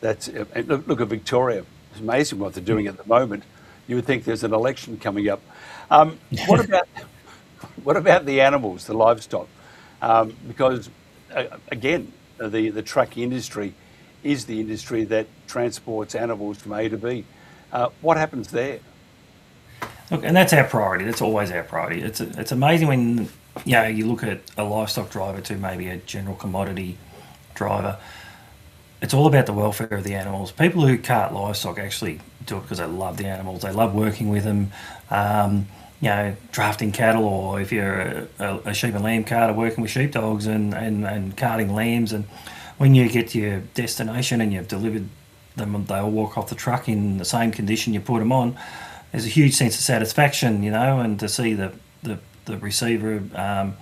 That's look at Victoria. It's amazing what they're doing at the moment. You would think there's an election coming up. What about what about the animals, the livestock? Because again, the truck industry is the industry that transports animals from A to B. What happens there? Look, and that's our priority. That's always our priority. It's amazing when you look at a livestock driver to maybe a general commodity driver. It's all about the welfare of the animals. People who cart livestock actually do it because they love the animals. They love working with them. Drafting cattle, or if you're a sheep and lamb carter, working with sheepdogs and carting lambs. And when you get to your destination and you've delivered them, they all walk off the truck in the same condition you put them on. There's a huge sense of satisfaction, and to see the receiver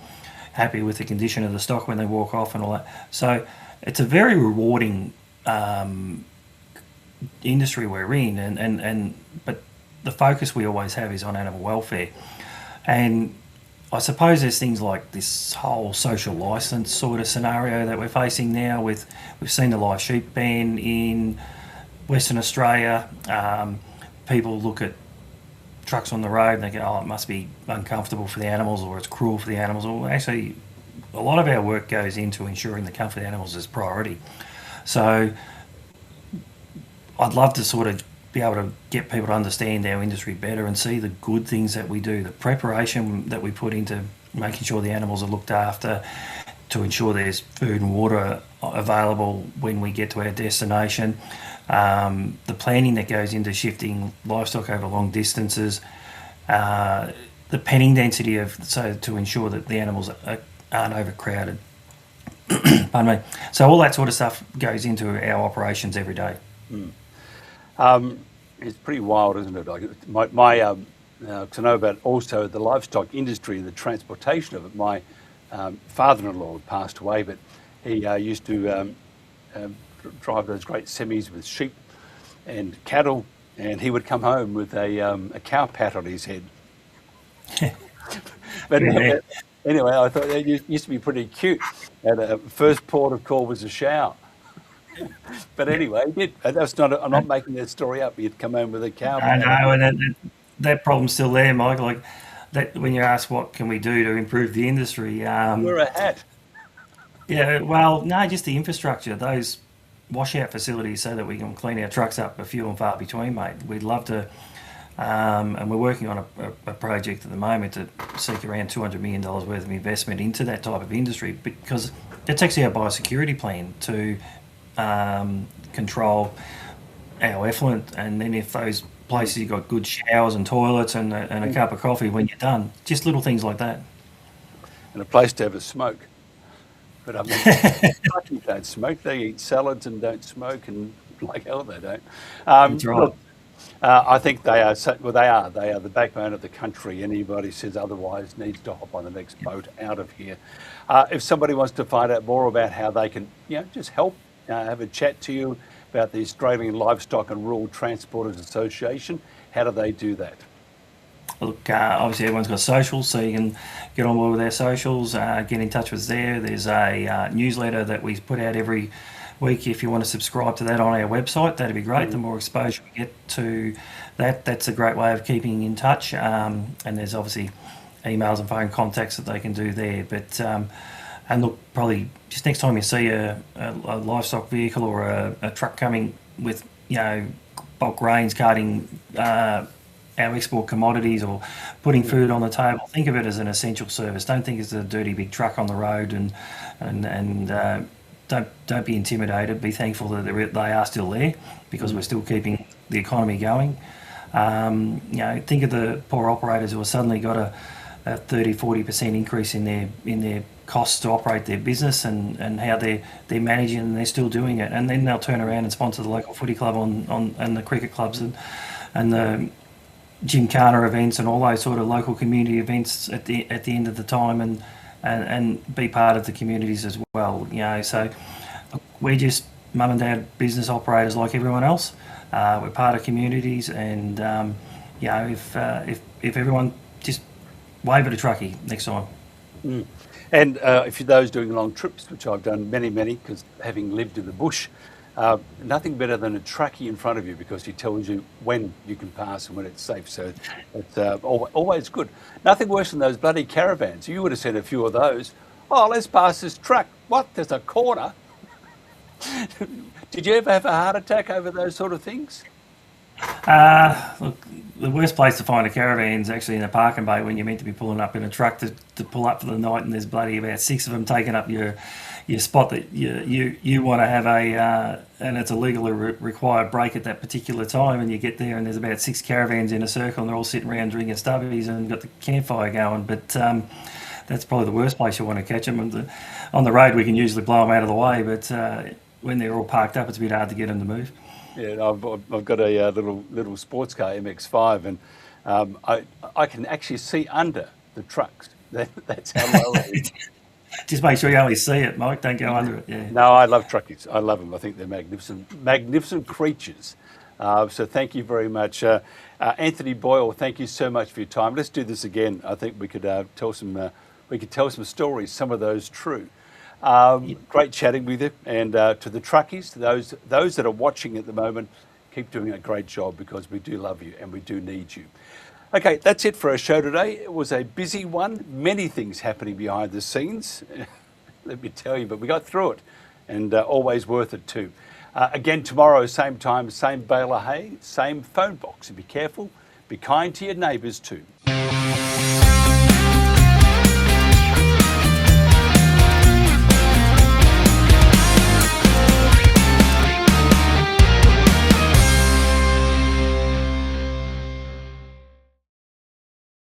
happy with the condition of the stock when they walk off and all that. So it's a very rewarding industry we're in, but the focus we always have is on animal welfare. And I suppose there's things like this whole social licence sort of scenario that we're facing now. We've seen the live sheep ban in Western Australia. People look at trucks on the road and they go, oh, it must be uncomfortable for the animals, or it's cruel for the animals. Well, actually, a lot of our work goes into ensuring the comfort of the animals is priority. So I'd love to sort of be able to get people to understand our industry better and see the good things that we do, the preparation that we put into making sure the animals are looked after, to ensure there's food and water available when we get to our destination, the planning that goes into shifting livestock over long distances, the penning density to ensure that the animals aren't overcrowded. Pardon me. So all that sort of stuff goes into our operations every day. It's pretty wild, isn't it? Like because I know about also the livestock industry, the transportation of it. My father-in-law passed away, but he used to drive those great semis with sheep and cattle, and he would come home with a cow pat on his head. But anyway, I thought that used to be pretty cute. And first port of call was a shower. But anyway, that's not. I'm not making that story up. He'd come home with a cow. I know, and that problem's still there, Mike. Like that, when you ask what can we do to improve the industry, wear a hat. Yeah, well, no, just the infrastructure, those washout facilities, so that we can clean our trucks up are few and far between, mate. We'd love to, and we're working on a project at the moment to seek around $200 million worth of investment into that type of industry, because that's actually our biosecurity plan to control our effluent. And then if those places you've got good showers and toilets and a cup of coffee when you're done, just little things like that. And a place to have a smoke. But I mean, Kentucky don't smoke. They eat salads and don't smoke, and like hell they don't. That's right. Look, I think they are. They are the backbone of the country. Anybody says otherwise needs to hop on the next boat out of here. If somebody wants to find out more about how they can, just help, have a chat to you about the Australian Livestock and Rural Transporters Association, how do they do that? Look, obviously everyone's got socials, so you can get on board with our socials, get in touch with us there. There's a newsletter that we put out every week. If you want to subscribe to that on our website, that'd be great. The more exposure we get to that, that's a great way of keeping in touch. And there's obviously emails and phone contacts that they can do there. But and look, probably just next time you see a livestock vehicle or a truck coming with bulk grains carting our export commodities or putting food on the table, think of it as an essential service. Don't think it's a dirty big truck on the road, and don't be intimidated. Be thankful that they are still there, because we're still keeping the economy going. Think of the poor operators who have suddenly got a 30-40% increase in their costs to operate their business, and how they're managing, and they're still doing it. And then they'll turn around and sponsor the local footy club and the cricket clubs and the Gymkhana events and all those sort of local community events at the end of the time, and be part of the communities as well. So we're just mum and dad business operators like everyone else. We're part of communities, and if everyone just wave at a truckie next time. And if you're those doing long trips, which I've done many, because having lived in the bush, nothing better than a truckie in front of you because he tells you when you can pass and when it's safe. So it's always good. Nothing worse than those bloody caravans. You would have seen a few of those. Oh, let's pass this truck. What? There's a corner. Did you ever have a heart attack over those sort of things? Look, the worst place to find a caravan is actually in a parking bay when you're meant to be pulling up in a truck to pull up for the night, and there's bloody about 6 of them taking up your spot that you want to have and it's a legally required break at that particular time, and you get there and there's about 6 caravans in a circle and they're all sitting around drinking stubbies and got the campfire going. But that's probably the worst place you want to catch them. And on the road we can usually blow them out of the way, but when they're all parked up, it's a bit hard to get them to move. Yeah, I've got a little sports car MX-5, and I can actually see under the trucks. That's how low it is. Just make sure you only see it, Mike. Don't go under it. Yeah. No, I love truckies. I love them. I think they're magnificent creatures. So thank you very much, Anthony Boyle. Thank you so much for your time. Let's do this again. I think we could tell some stories. Some of those true. Great chatting with you, and to the truckies, to those that are watching at the moment, keep doing a great job because we do love you and we do need you. Okay, that's it for our show today. It was a busy one, many things happening behind the scenes, let me tell you, but we got through it, and always worth it too. Again tomorrow, same time, same bale of hay, same phone box. And be careful, be kind to your neighbours too.